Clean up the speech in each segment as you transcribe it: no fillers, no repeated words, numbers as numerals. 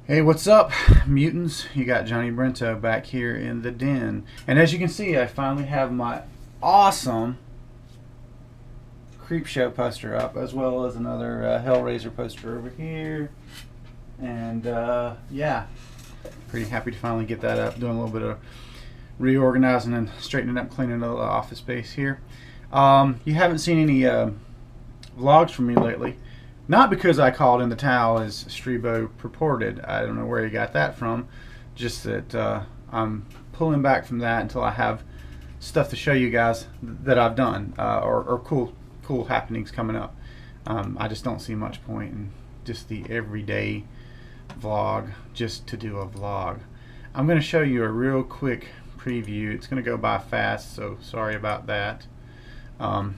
Hey, what's up, mutants? You got Johnny Brento back here in the den. And as you can see, I finally have my awesome Creepshow poster up, as well as another Hellraiser poster over here. And yeah, pretty happy to finally get that up. Doing a little bit of reorganizing and straightening up, cleaning up the office space here. You haven't seen any vlogs from me lately. Not because I called in the towel, as Strebo purported. I don't know where he got that from. Just that I'm pulling back from that until I have stuff to show you guys that I've done, or cool happenings coming up. I just don't see much point in just the everyday vlog just to do a vlog. I'm going to show you a real quick preview. It's going to go by fast, so sorry about that. Now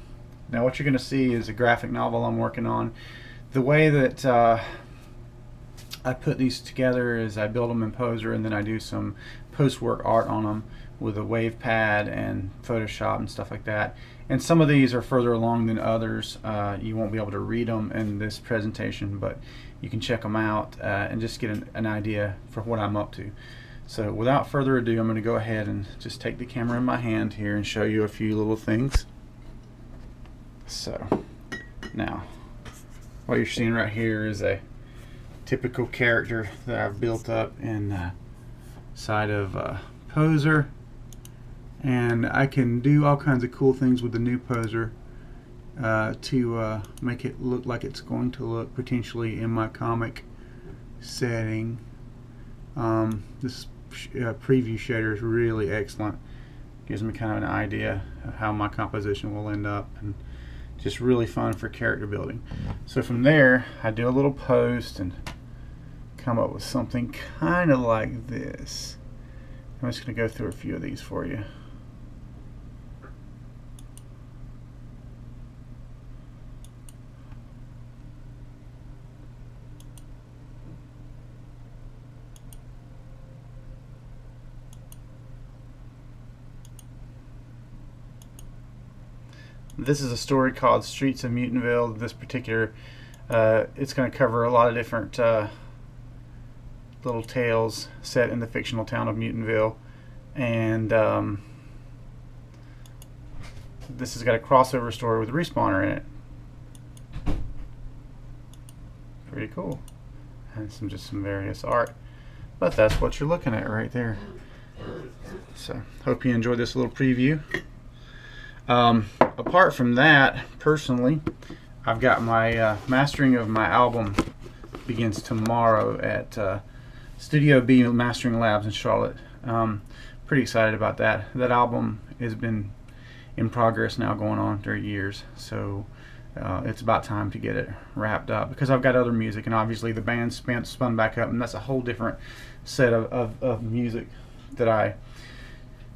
what you're going to see is a graphic novel I'm working on. The way that I put these together is I build them in Poser, and then I do some post-work art on them with a wave pad and Photoshop and stuff like that. And some of these are further along than others. You won't be able to read them in this presentation, but you can check them out and just get an idea for what I'm up to. So without further ado, I'm going to go ahead and just take the camera in my hand here and show you a few little things. So now, what you're seeing right here is a typical character that I've built up in side of Poser, and I can do all kinds of cool things with the new Poser to make it look like it's going to look potentially in my comic setting. This preview shader is really excellent. Gives me kind of an idea of how my composition will end up, and just really fun for character building. So from there, I do a little post and come up with something kind of like this. I'm just going to go through a few of these for you. This is a story called Streets of Mutantville. This particular, it's going to cover a lot of different little tales set in the fictional town of Mutantville. And this has got a crossover story with Respawner in it. Pretty cool. And just some various art. But that's what you're looking at right there. So, hope you enjoyed this little preview. Apart from that, personally, I've got my mastering of my album begins tomorrow at Studio B Mastering Labs in Charlotte. Pretty excited about that. That album has been in progress now, going on 30 years, so it's about time to get it wrapped up, because I've got other music, and obviously the band spun back up, and that's a whole different set of music that I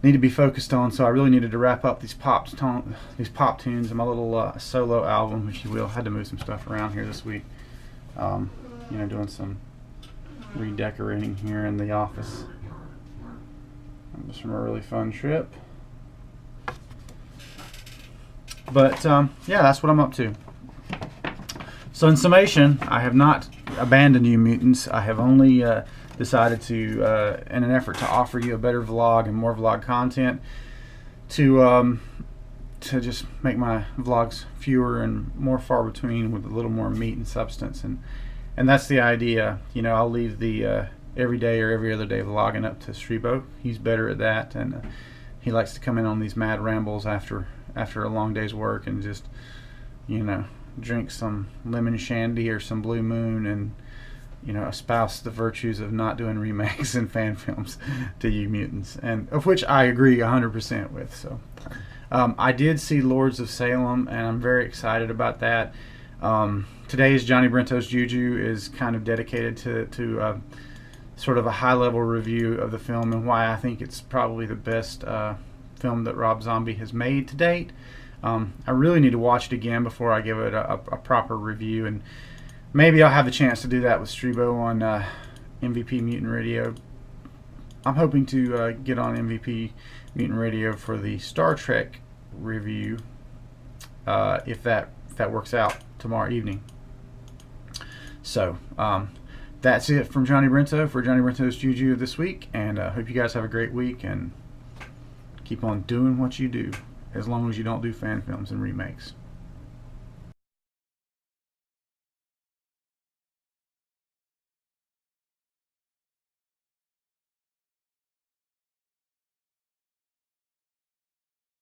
need to be focused on. So I really needed to wrap up these pop tunes in my little solo album, if you will. I had to move some stuff around here this week. You know, doing some redecorating here in the office. Just from a really fun trip. But yeah, that's what I'm up to. So in summation, I have not abandoned you mutants. I have only decided to, in an effort to offer you a better vlog and more vlog content, to just make my vlogs fewer and more far between, with a little more meat and substance, and that's the idea. You know, I'll leave the every day or every other day vlogging up to Strebo. He's better at that, and he likes to come in on these mad rambles after a long day's work and just, you know, drink some lemon shandy or some Blue Moon and, you know, espouse the virtues of not doing remakes and fan films to you mutants, and of which I agree 100% with. So I did see Lords of Salem, and I'm very excited about that. Today's Johnny Brento's JuJu is kind of dedicated to sort of a high-level review of the film, and why I think it's probably the best film that Rob Zombie has made to date. I really need to watch it again before I give it a proper review, and maybe I'll have the chance to do that with Strebo on MVP Mutant Radio. I'm hoping to get on MVP Mutant Radio for the Star Trek review, if that works out tomorrow evening. So that's it from Johnny Brento for Johnny Brento's JuJu this week, and I hope you guys have a great week and keep on doing what you do, as long as you don't do fan films and remakes.